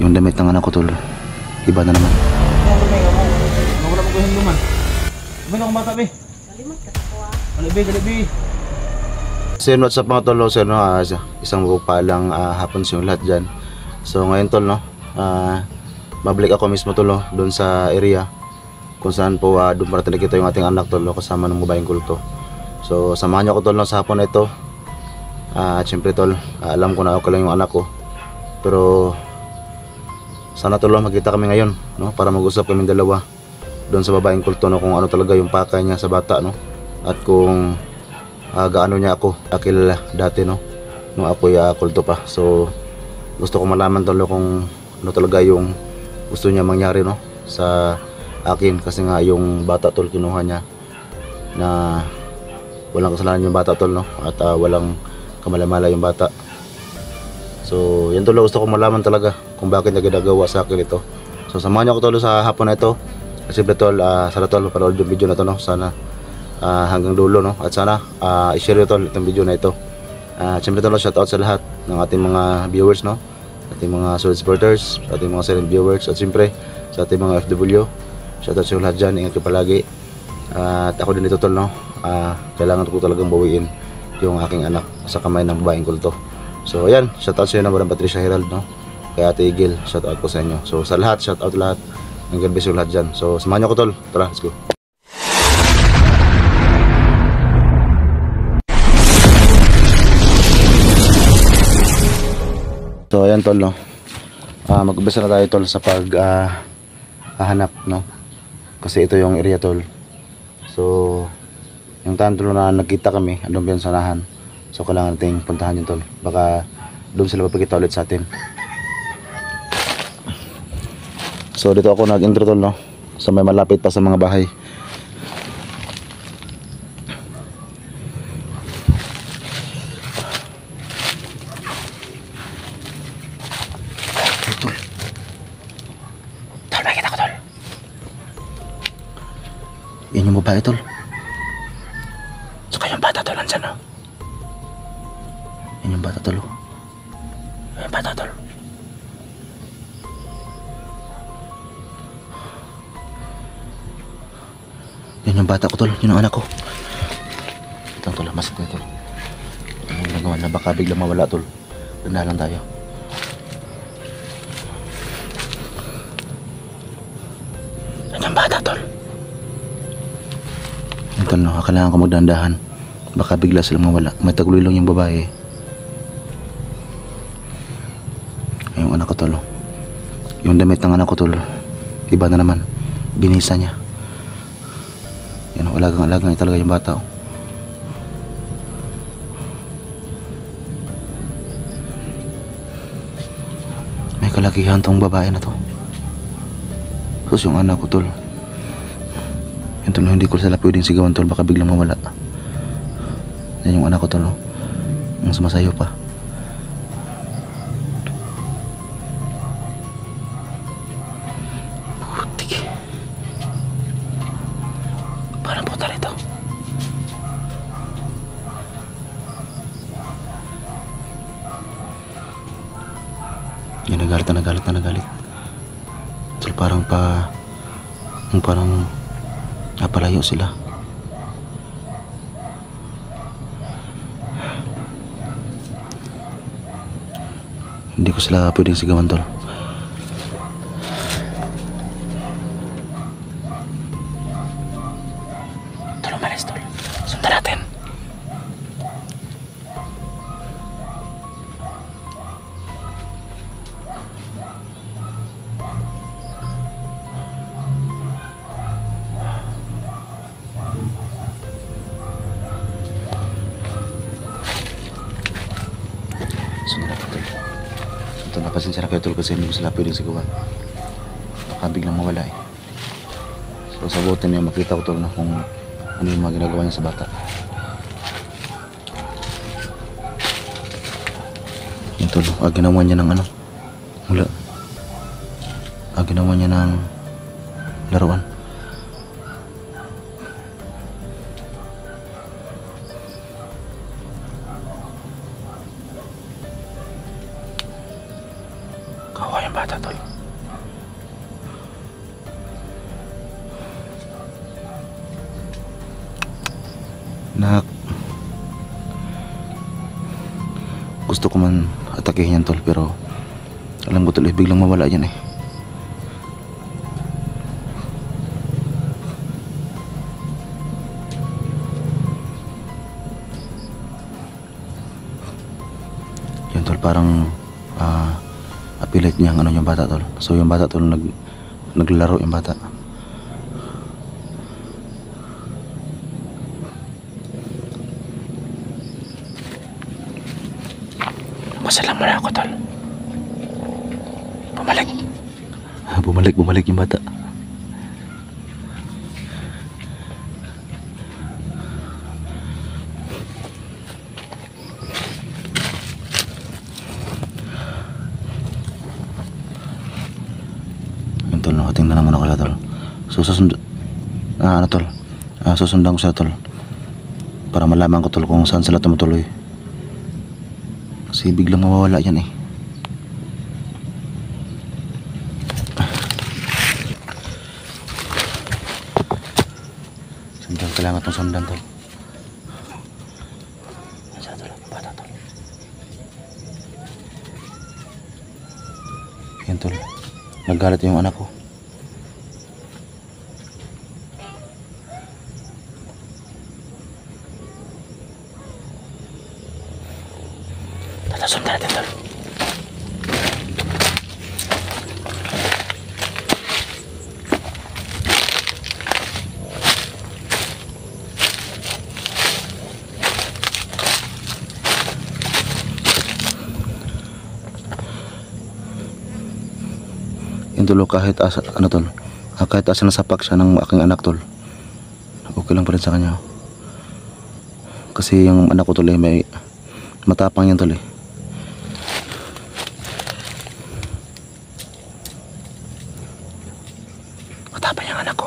Yung damit ng anak ko tol, iba na naman. Wala mo ko yung luman. May akong bata be. Kalimot ka ako ah. Galibi. Sir, what's up mga tol, no? Sir, no? Isang palang hapon sa yung lahat dyan. So ngayon tol, no? Mabalik ako mismo tol, no? Doon sa area kung saan po doon para nakita yung ating anak tol, no? Kasama ng babaeng kulto. So samahan niyo ako tol, no? Sa hapon na ito. At syempre tol, alam ko na ako lang yung anak ko. Pero sana tol, magkita kami ngayon, no? Para mag-usap kami dalawa doon sa babaeng kulto, no? Kung ano talaga yung pakay niya sa bata, no? At kung gaano niya ako kilala dati, no? Nung ako'y kulto pa. So gusto ko malaman tol, kung ano talaga yung gusto niya mangyari, no? Sa akin, kasi nga yung bata tol kinuha niya na walang kasalanan yung bata tol, no? At walang kamalamala yung bata. So yan tol, gusto ko malaman talaga kung bakit niya ginagawa sa akin ito. So samahan niyo ako tol sa hapon na ito. Kasi tol, sana tol panood yung video na to, no? Sana hanggang dulo, no? At sana i-share nyo tol itong video na ito. Siyempre tol, shoutout sa lahat ng ating mga viewers, no? Ating mga solid supporters, sa ating mga silent viewers, at siyempre sa ating mga FW. Shoutout sa lahat dyan, ingat kayo palagi. At ako din ito tol, no? Kailangan ko talagang bawiin yung aking anak sa kamay ng babaeng kulto. So ayan, shoutout sa inyo na Madam Patricia Herald, no? Kaya Ate Igil, shoutout po sa inyo. So sa lahat, shoutout lahat. Ang God bless yung lahat dyan. So samahan nyo ko tol, tara, let's go. So ayan tol, no? Mag-umpisa na tayo tol sa hanap, no? Kasi ito yung area tol. So yung time tol na nagkita kami, andun yung sanahan. So kailangan natin puntahan yun tol. Baka doon sila papakita ulit sa atin. So dito ako nag-intro tol, no? So may malapit pa sa mga bahay. Tol, makikita ko tol. Yan yung babae tol. Saka yung bata tol, andyan, no? Yan yung bata tol. Yan yung bata tol. Yan yung bata ko tol, yun ang anak ko. Ito tol, masak na tol. Ano yung ginagawa na baka biglang mawala tol. Ganda lang tayo. Yan yung bata tol. Yan tol, no, kailangan ko magdandahan. Baka bigla silang mawala. May taguloy lang yung babae. Yung anak ko tol. Yung damit ng anak ko tol, iba na naman. Binisa niya. Yan, alagang talaga yung bata. May kalakihan tong babae na to. Tapos yung anak ko tol, yun tol, hindi ko sila pwedeng sigawan tol, baka biglang mawala. Yan yung anak ko tol, ang sumasayo pa. Putik. Parang puta rito. Yan, nagalit. So, parang napalayo sila. Hindi ko sila pwedeng sigawan tol. Tol, umalis tol. Sundan natin. Sundan natin tol. Ito, napasensya na kayo tol kasi hindi ko sila pwedeng sigawan. Baka biglang mawala eh. So sabutin niya makita ko tol, na kung ano yung mga ginagawa niya sa bata. Yan tol, ginawa niya ng ano, ginawa niya ng laruan. Kawawa yung bata bata tol. Nak, gusto ko man atakihin yan tol, pero alam ko tol biglang mawala yan eh. Yan tol, parang apilit niya ang ano yung bata tol. So yung bata tol naglaro yung bata. Masalam mo na ako tol. Bumalik yung bata. Yun tol, nakatingnan naman ako sa tol. So susundan ko sa tol para malaman ko tol kung saan sila tumutuloy. Kasi biglang mawawala yan eh. Sundan, kailangan itong sundan tol. Saan tol? Bata tol. Yan tol, naggalit yung anak ko. Sundan natin tol. Yung tulo kahit asa, ano tol, kahit asa nasapak siya ng aking anak tol, okay lang pa rin sa kanya. Kasi yung anak ko tol may matapang yan tol eh. Matapang yung anak ko.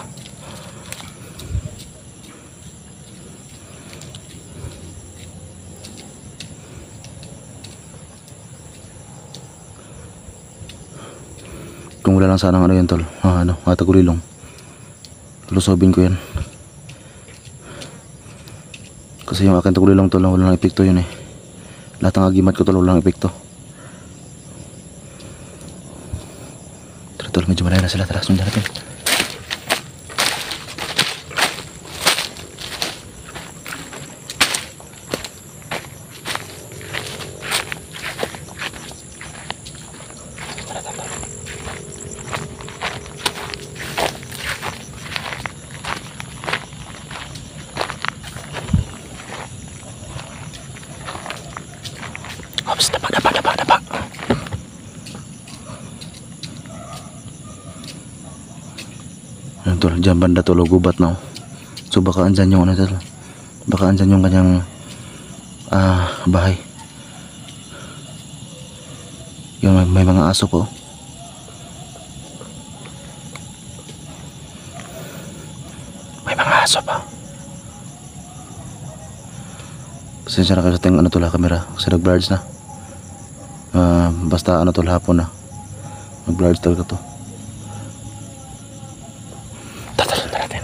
Kung wala lang sana ano yan tol, tagulilong, lusobin ko yan. Kasi yung akin tagulilong tol, walang epekto yun eh. Lahat ng agimat ko tol, walang epekto. Tara tol, medyo malaya na sila. Tara, sundan natin. Ops, dapa. Ayan tol, dyan banda tol, gubat na. So baka andyan yung ano tol, baka andyan yung kanyang bahay. Yung may mga aso po. May mga aso pa. Pasensya na kayo sa ting ano tol, camera kasi nag-blurred na. Basta ano tol, hapon na nag-blurred talaga to. Tatasun na natin.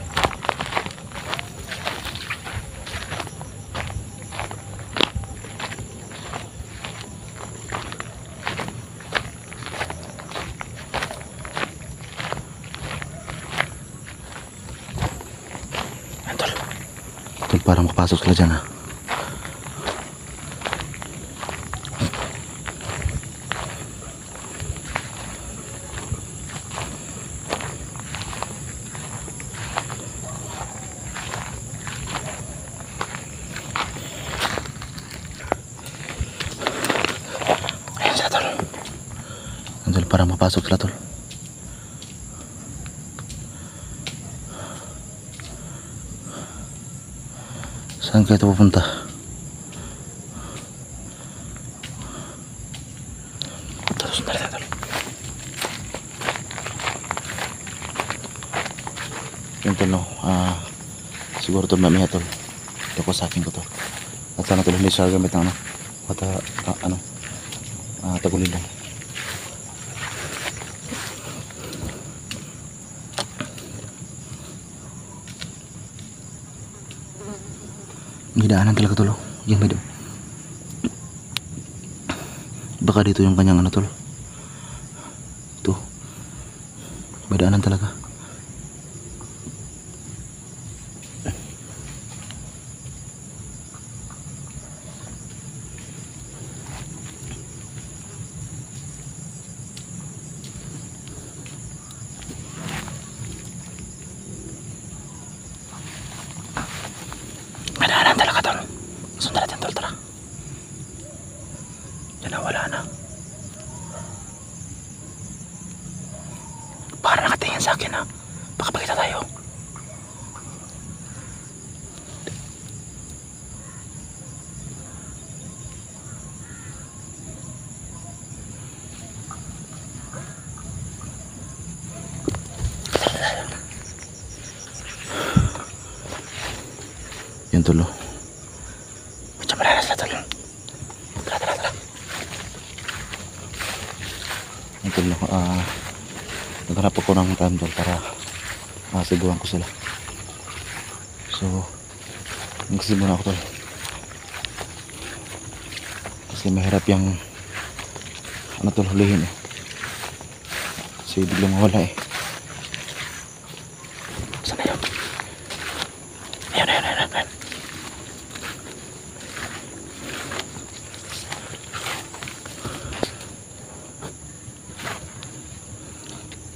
Ayan tol, parang makapasok sila dyan ha. Tol, parang mapasok sila tol. Saan kayo ito pupunta? Tapos na rin tol. Yun tol no, siguro tol mamiha tol. Ito ko sa akin ko to. At sana tol hindi siya gamit ng tagulin lang. May daanan talaga tol. Yan may baka dito yung kanyang ano tol. Ito. May daanan talaga. May daanan talaga tol. Sundan natin tol, tara. Yan na, wala na. Para nakatingin sa akin ha. Baka pakita tayo. Yan tulo. Medyo malalas na tulo. Tara, tara, tara. Yan tulo. Naghanap ako ng time tol para masiguran ko sila. So, nagsisimula ako tol. Kasi mahirap yung ano tol, hulihin eh. Kasi biglang mawala eh. Saan na yun? Ayan, ayan, ayan, ayan.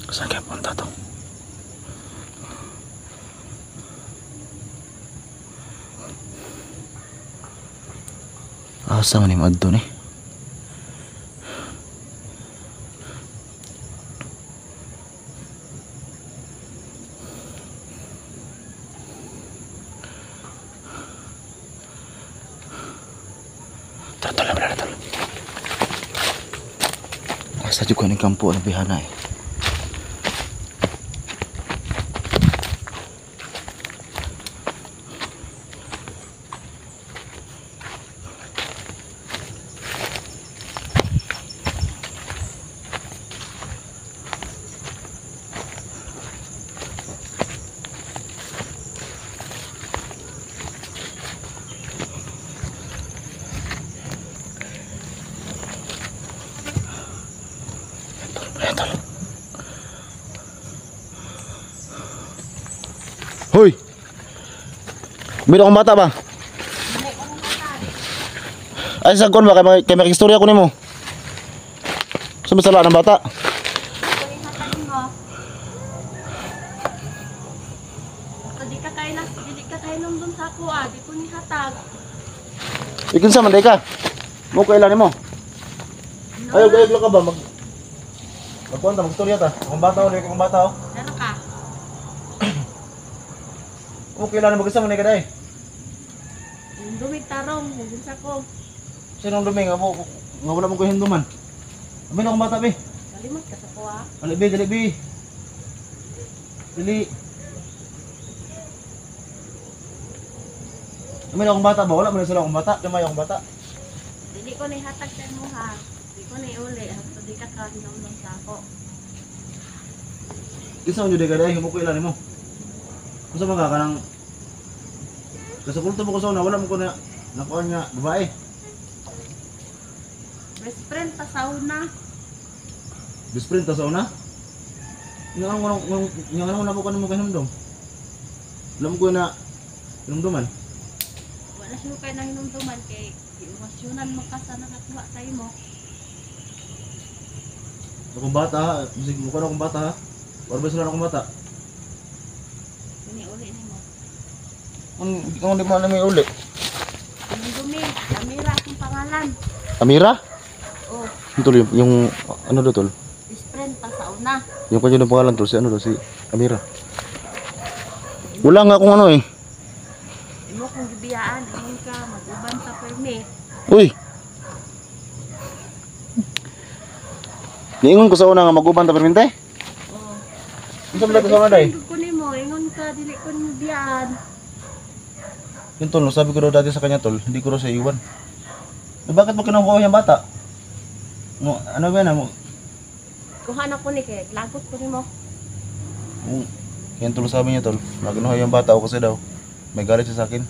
Saan kaya punta to? Asa man yung adto ni? Tara, tol, tol. Asa juga ni kampo ang bihana eh. Ayan tol. Hoy! Meron akong bata ba? Ay, sagkon ba? Kaya makikistorya ko ni mo. Sumasala ng bata. Dili ka kayo nung dun sa ako di ko ni hatag. Ikin sa manday ka. Mo kailan mo? Ayaw, gayag ka ba? Magpunta, magstorya ta. Akong bata o, akong bata o. Pero ka, Mo kailan mag-isa manday ka dahi. yung dumig tarong, yung dun sa ko. Sinong duming? Nga wala mong kuhinduman. Amin akong bata, be. Kalimot ka sa ko Dali, be, dali, be. Dali. Amin akong bata ba? Wala mo na sila akong bata. Damay akong bata. Dili ko ni hatag sa mo ha. Dili ko ni uli. Hasta di ka kayo nung dun sa ako. Isa mo dyan dahi. Mo kailan mo. Kung sa mga ka ng... Kasi kulto mo ko sa una. Wala mo ko na... Nakuha niya. Babae. Best friend pa sa una. Best friend ta sa una. Yung ano na po ka na mo kahinumdum. Alam ko na... Hinumduman. Wala siya kayo nang hinumduman kay iwasyonan mo ka sa nakakuha sa imo. Akong bata ha. Sige, mukha na akong bata ha. Wala ba sila na akong bata? Kini uli ni mo. Kung di mo na may uli. Yung dumi, Amira akong pangalan. Amira? Oh, Tol, yung ano do tol? best friend pa sa una. Yung kanya ng pangalan tol, si ano do, si Amira. Wala nga akong ano eh. Imo kung gibiyaan, ingon ka, mag-uban sa permit. Uy! Niingon ko sa una nga mag-uban ta perminte? Oh. Ano sa mga sa una day? Ko ni mo, ingon ka, dili ko ni biyaan. Yung tol, sabi ko daw dati sa kanya tol, hindi ko daw sa iwan. Eh, bakit mo kinukuha yung bata? Mo, ano ba na mo? Kuha na ko ni kay, lagot ko ni mo. Yan tol sabi niya tol, naginuha yung bata o kasi daw. May galit siya sa akin.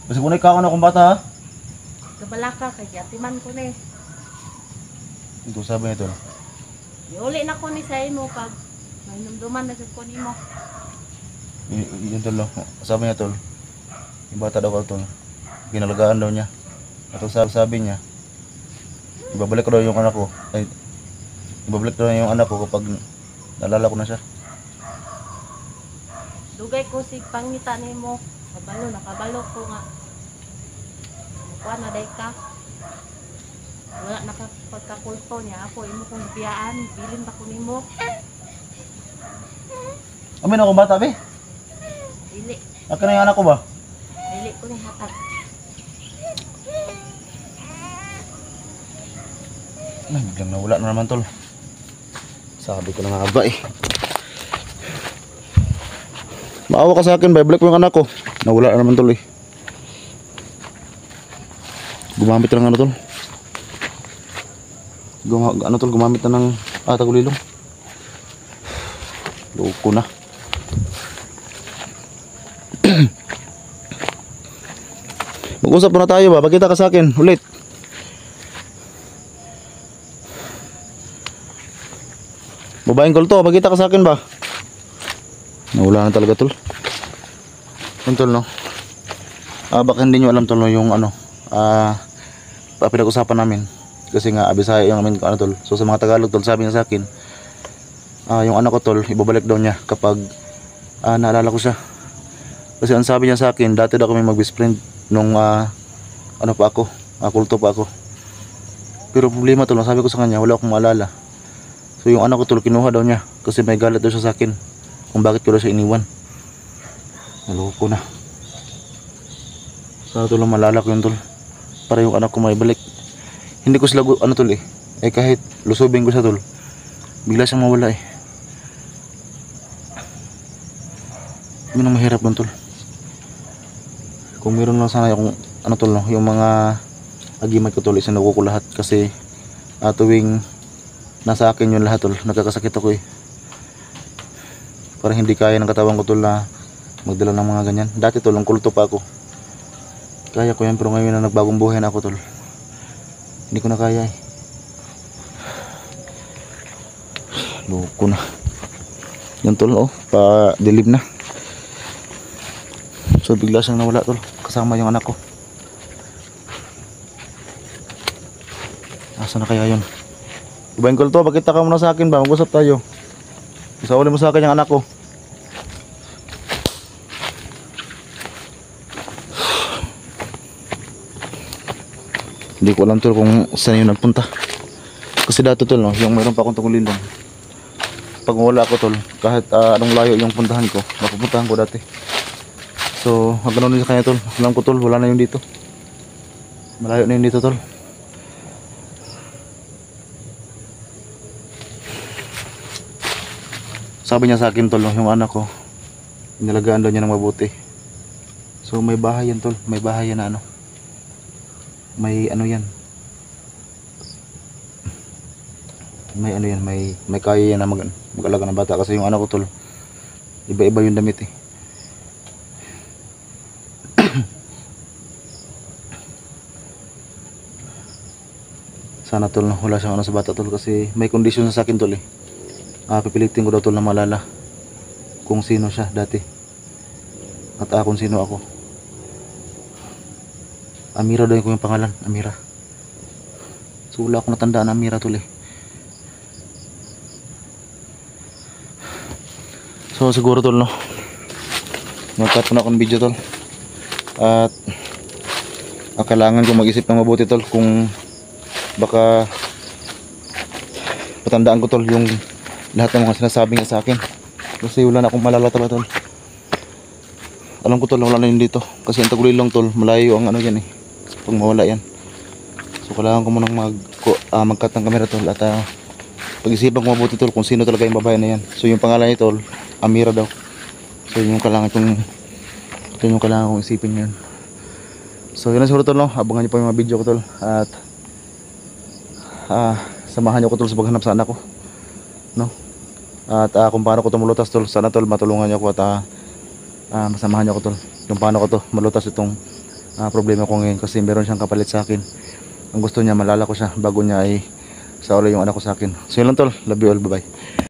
Kasi kung ikaw na akong bata ha. Kabalaka kay atiman ko ni. Ito sabi niya tol. Iuli na ko ni sa imo pag may numduman na sa ko nimo. Yun tol. Sabi niya tol. Yung bata daw ko tol. Ginalagaan daw niya. At ang sabi niya, ibabalik ko daw yung anak ko. Ay, ibabalik daw yung anak ko kapag naalala ko na siya. Dugay ko si pangita nimo. Kabalo nakabalo ko nga. Kuha na day ka. Wala nakapagkakulto niya ako imo kong biyaan, bilin ba ko nimo? Amin akong bata be. Dili, Akin na yung anak ko ba? dili ko ni hatag. Ay, biglang nawala na naman tol. Sabi ko na nga ba eh. Maawa ka sa akin, balik mo yung anak ko. Nawala na naman tol eh. Gumamit na ng ano tol. Gumamit na ng tagulilong. Loko na. Mag-usap muna tayo ba? Pakita ka sa akin ulit. Babaeng kulto, pakita ka sa akin ba? Nawala na talaga tol. Yun tol no. Baka hindi nyo alam tol no, yung ano pinag-usapan namin. Kasi nga Bisaya yung amin ano tol. So sa mga Tagalog tol, sabi niya sa akin yung anak ko tol, ibabalik daw niya kapag naalala ko siya. Kasi ang sabi niya sa akin, dati daw kami mag-best friend nung ano pa ako, kulto pa ako. Pero problema tol, sabi ko sa kanya, wala akong maalala. So yung anak ko tol, kinuha daw niya kasi may galit daw siya sa akin kung bakit ko daw siya iniwan. Naloko na. Sana tol, malala ko yun tol, para yung anak ko may balik. Hindi ko sila ano tol eh kahit lusubin ko siya tol, bigla siyang mawala eh. Yun ang mahirap nun tol. Kung meron lang sana yung ano tol no, yung mga agimat ko tol, isinuko ko lahat kasi tuwing nasa akin yung lahat tol, nagkakasakit ako eh. Parang hindi kaya ng katawan ko tol na magdala ng mga ganyan. Dati tol, ang kulto pa ako, kaya ko yan, pero ngayon na nagbagong buhay na ako tol, hindi ko na kaya eh. Loko na. Yan tol oh, pa-dilim na. So bigla siyang nawala tol, kasama yung anak ko. Asa na kaya yun? Ibahin ko to, pakita ka muna sa akin ba, mag-usap tayo. Isauli mo sa akin yung anak ko. Hindi ko alam tol kung saan yun nagpunta. Kasi dati tol no, yung mayroon pa akong tagulilong, pag wala ako tol, kahit anong layo yung puntahan ko, napupuntahan ko dati. So hanggang nun sa kanya tol, alam ko tol, wala na yung dito, malayo na yung dito tol. Sabi niya sa akin tol, yung anak ko, inalagaan daw niya ng mabuti. So may bahay yan tol, may bahay yan na ano, may ano yan, may ano yan, may kaya yan na mag-alaga ng bata. Kasi yung anak ko tol, iba-iba yung damit eh. Sana tol no, wala siyang ano sa bata tol, kasi may kondisyon sa akin tol eh. Pipilitin ko daw tol na malala kung sino siya dati at kung sino ako. Amira daw yung pangalan, Amira. So wala akong natandaan na Amira tol eh. So siguro tol no, nag-cut na akong video tol, at kailangan ko mag-isip ng mabuti tol kung baka patandaan ko tol yung lahat ng mga sinasabi niya sa akin, kasi wala na akong malala talaga tol. Alam ko tol, wala na yun dito kasi ang tagulilong tol, malayo ang ano yan eh, pag mawala yan. So kailangan ko munang mag-cut ng camera tol, at pag-isipan ko mabuti tol kung sino talaga yung babae na yan. So yung pangalan niya tol, Amira daw. So yun yung kailangan kong isipin yan. So yun na siguro tol no, abangan niyo pa yung mga video ko tol, at samahan niyo ko tol sa paghanap sa anak ko no. At kung paano ko ito malutas tol, sana tol matulungan niyo ako, at masamahan niyo ako tol kung paano ko to malutas itong problema ko ngayon kasi meron siyang kapalit sa akin. Ang gusto niya malala ko siya bago niya ay sa yung anak ko sa akin. So yun lang tol, love you all, bye bye.